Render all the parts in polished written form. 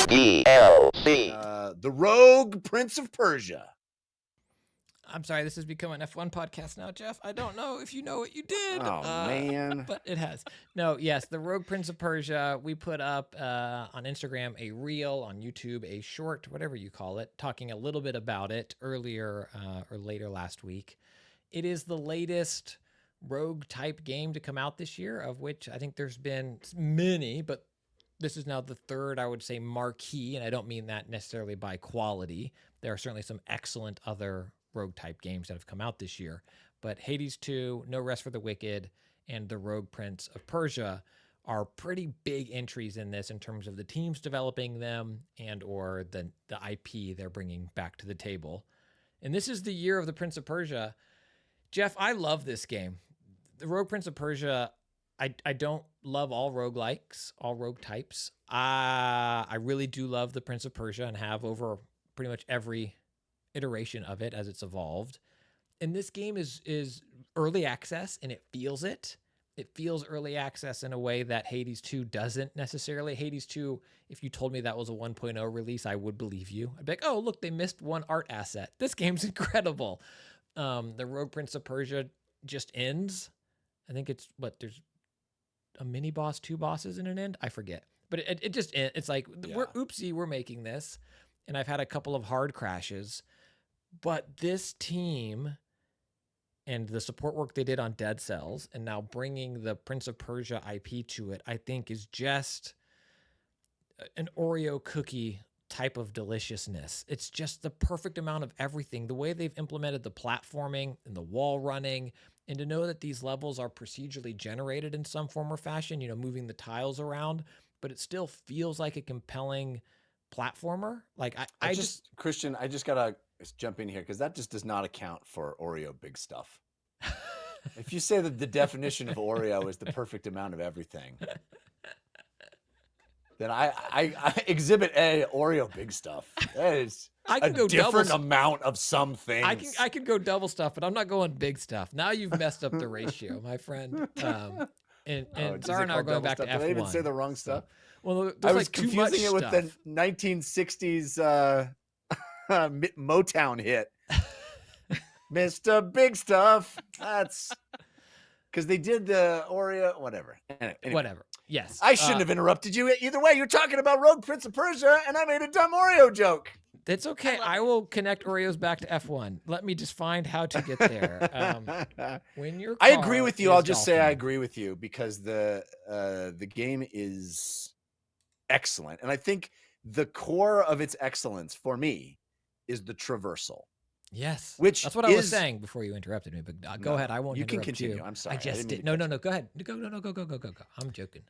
DLC. The Rogue Prince of Persia. I'm sorry, this has become an F1 podcast now, Jeff. I don't know if you know what you did. Oh, man. But it has. No, yes, the Rogue Prince of Persia. We put up on Instagram a reel, on YouTube a short, whatever you call it, talking a little bit about it earlier or later last week. It is the latest Rogue-type game to come out this year, of which I think there's been many, but this is now the third, I would say, marquee, and I don't mean that necessarily by quality. There are certainly some excellent other Rogue-type games that have come out this year, but Hades 2, No Rest for the Wicked, and the Rogue Prince of Persia are pretty big entries in this in terms of the teams developing them and or the IP they're bringing back to the table. And this is the year of the Prince of Persia. Jeff, I love this game. The Rogue Prince of Persia, I don't love all roguelikes, all rogue types. I really do love the Prince of Persia and have over pretty much every iteration of it as it's evolved. And this game is early access, and it feels it. It feels early access in a way that Hades 2 doesn't necessarily. Hades 2, if you told me that was a 1.0 release, I would believe you. I'd be like, oh, look, they missed one art asset. This game's incredible. The Rogue Prince of Persia just ends. I think it's, there's a mini boss, 2 bosses in an end? I forget. But it just, it's like, we're making this. And I've had a couple of hard crashes. But this team and the support work they did on Dead Cells and now bringing the Prince of Persia IP to it, I think is just an Oreo cookie type of deliciousness. It's just the perfect amount of everything. The way they've implemented the platforming and the wall running, and to know that these levels are procedurally generated in some form or fashion, moving the tiles around, but it still feels like a compelling platformer. Like I just Christian, I just gotta jump in here because that just does not account for Oreo big stuff. If you say that the definition of Oreo is the perfect amount of everything, then I exhibit A, Oreo big stuff. That is a different amount of some things. I could go double stuff, but I'm not going big stuff. Now you've messed up the ratio, my friend. And Zara and I are going back to F1. Did I even say the wrong stuff? Well, I was confusing it with the 1960s Motown hit. Mr. Big Stuff. That's because they did the Oreo, whatever. Anyway. Whatever. Yes. I shouldn't have interrupted you either way. You're talking about Rogue Prince of Persia, and I made a dumb Oreo joke. It's okay. I will connect Oreos back to F1. Let me just find how to get there. I agree with you. I'll just say I agree with you because the game is excellent. And I think the core of its excellence for me is the traversal. Yes. That's what I was saying before you interrupted me, but go ahead. I won't interrupt you. You can continue. I'm sorry. I just did. No, go ahead. Go. I'm joking.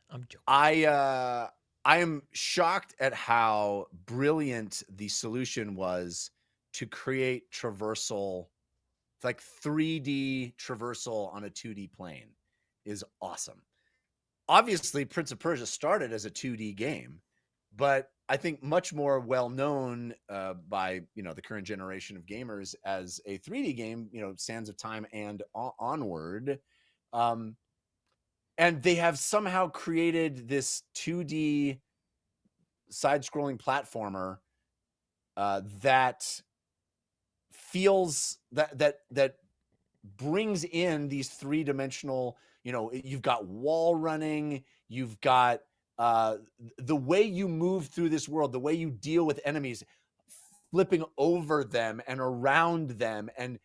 I am shocked at how brilliant the solution was to create traversal, like 3D traversal on a 2D plane is awesome. Obviously, Prince of Persia started as a 2D game, but I think much more well known by the current generation of gamers as a 3D game, Sands of Time and onward. And they have somehow created this 2D side-scrolling platformer that feels that brings in these 3-dimensional. You've got wall running, you've got the way you move through this world, the way you deal with enemies, flipping over them and around them and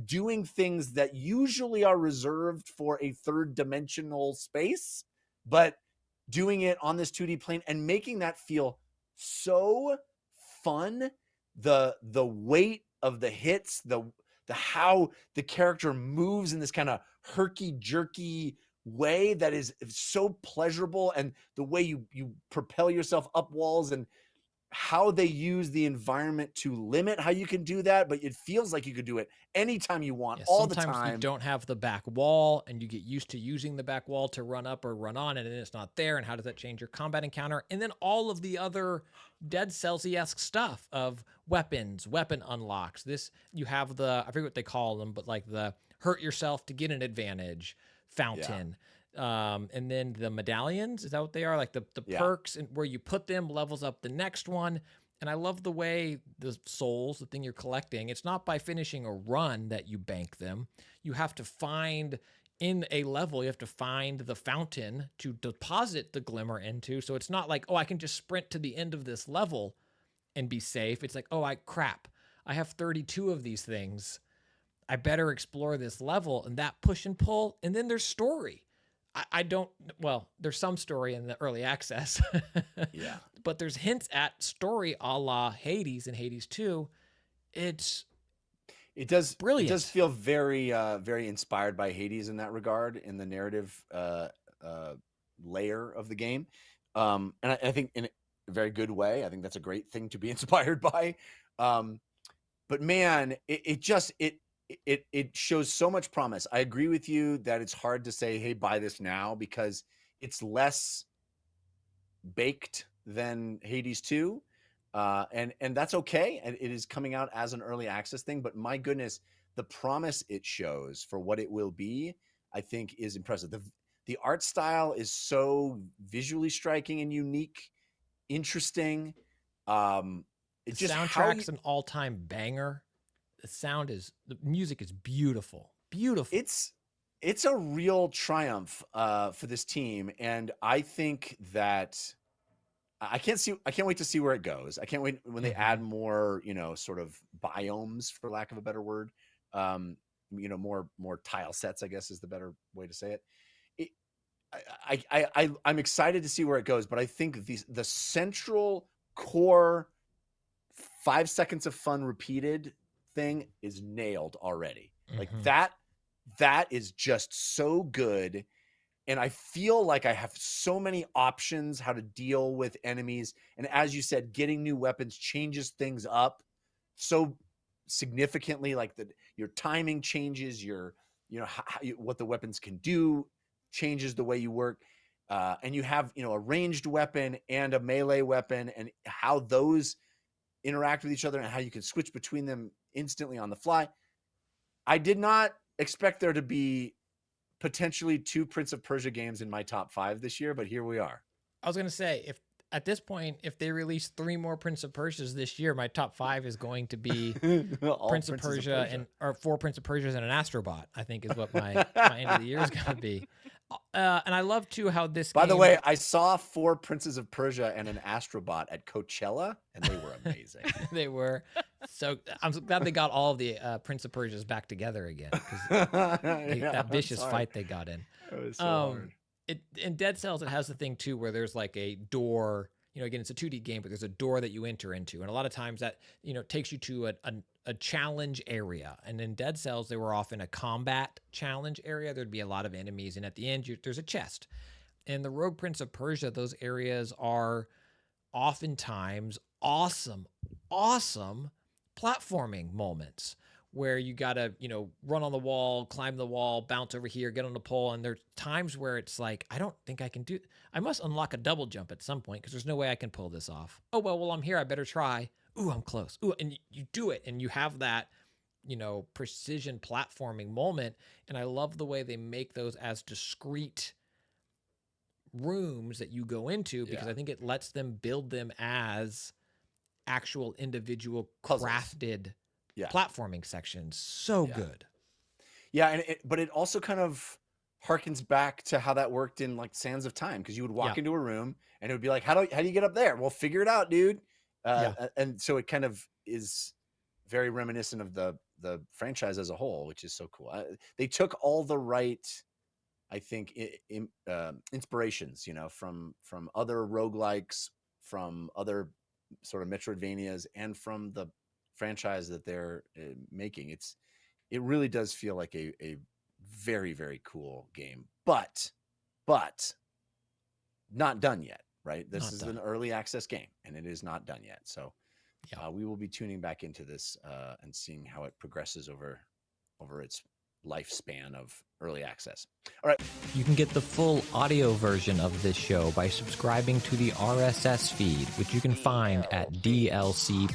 doing things that usually are reserved for a 3rd-dimensional space, but doing it on this 2D plane and making that feel so fun. The weight of the hits, the how the character moves in this kind of herky-jerky way that is so pleasurable, and the way you propel yourself up walls and how they use the environment to limit how you can do that, but it feels like you could do it anytime you want, all the time. Sometimes you don't have the back wall and you get used to using the back wall to run up or run on, and then it's not there. And how does that change your combat encounter? And then all of the other Dead Cells-esque stuff of weapons, weapon unlocks. You have I forget what they call them, but like the hurt yourself to get an advantage fountain. And then the medallions, is that what they are? Like the Yeah. perks, and where you put them levels up the next one. And I love the way the souls, the thing you're collecting, it's not by finishing a run that you bank them. You have to find in a level, you have to find the fountain to deposit the glimmer into. So it's not like, oh, I can just sprint to the end of this level and be safe. It's like, oh, crap, I have 32 of these things. I better explore this level, and that push and pull. And then there's story. I don't, well, there's some story in the early access. Yeah. But there's hints at story a la Hades and Hades 2. It does brilliant. It does feel very, very inspired by Hades in that regard, in the narrative layer of the game. And I think in a very good way. I think that's a great thing to be inspired by. But man, it shows so much promise. I agree with you that it's hard to say, hey, buy this now, because it's less baked than Hades 2. And that's okay. And it is coming out as an early access thing, but my goodness, the promise it shows for what it will be, I think is impressive. The art style is so visually striking and unique, interesting. The soundtrack's an all-time banger. The music is beautiful. Beautiful. It's a real triumph for this team, and I think that I can't wait to see where it goes. I can't wait when they add more, sort of biomes, for lack of a better word. More tile sets, I guess, is the better way to say it. I'm excited to see where it goes, but I think the central core 5 seconds of fun repeated thing is nailed already. Like that is just so good. And I feel like I have so many options how to deal with enemies. And as you said, getting new weapons changes things up so significantly. Like your timing changes, what the weapons can do changes the way you work. And you have, a ranged weapon and a melee weapon, and how those interact with each other and how you can switch between them instantly on the fly. I did not expect there to be potentially 2 Prince of Persia games in my top 5 this year, but here we are. I was going to say, if at this point, if they release 3 more Prince of Persias this year, my top 5 is going to be Prince of Persia or 4 Prince of Persias and an Astrobot, I think is what my end of the year is going to be. And I love too how this By the way, I saw 4 Princes of Persia and an Astrobot at Coachella, and they were amazing. They were. So I'm glad they got all of the Prince of Persias back together again, because that vicious fight they got in. It was so hard. In Dead Cells, it has the thing too where there's like a door. Again, it's a 2D game, but there's a door that you enter into, and a lot of times that takes you to a challenge area. And in Dead Cells, they were often a combat challenge area. There'd be a lot of enemies, and at the end, there's a chest. In the Rogue Prince of Persia, those areas are oftentimes awesome platforming moments where you gotta, run on the wall, climb the wall, bounce over here, get on the pole. And there's times where it's like, I don't think I can I must unlock a double jump at some point, because there's no way I can pull this off. Oh, well, I'm here. I better try. Ooh, I'm close. Ooh, and you do it, and you have that, precision platforming moment. And I love the way they make those as discrete rooms that you go into, because I think it lets them build them as actual individual crafted platforming sections. So good. Yeah, but it also kind of harkens back to how that worked in like Sands of Time, because you would walk into a room and it would be like, how do you get up there? Well, figure it out, dude. And so it kind of is very reminiscent of the franchise as a whole, which is so cool. They took all the right, I think, inspirations, from other roguelikes, from other sort of Metroidvanias, and from the franchise that they're making. It really does feel like a very, very cool game, but not done yet, right? This is an early access game, and it is not done yet. So we will be tuning back into this and seeing how it progresses over its lifespan of early access. All right. You can get the full audio version of this show by subscribing to the RSS feed, which you can find at dlcpod.com.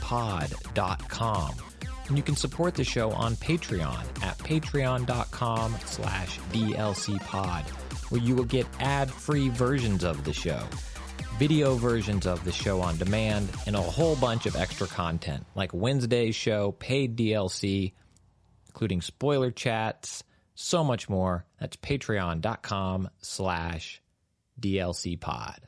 And you can support the show on Patreon at patreon.com/dlcpod. where you will get ad-free versions of the show, video versions of the show on demand, and a whole bunch of extra content, like Wednesday's show, paid DLC, including spoiler chats, so much more. That's patreon.com/DLCpod.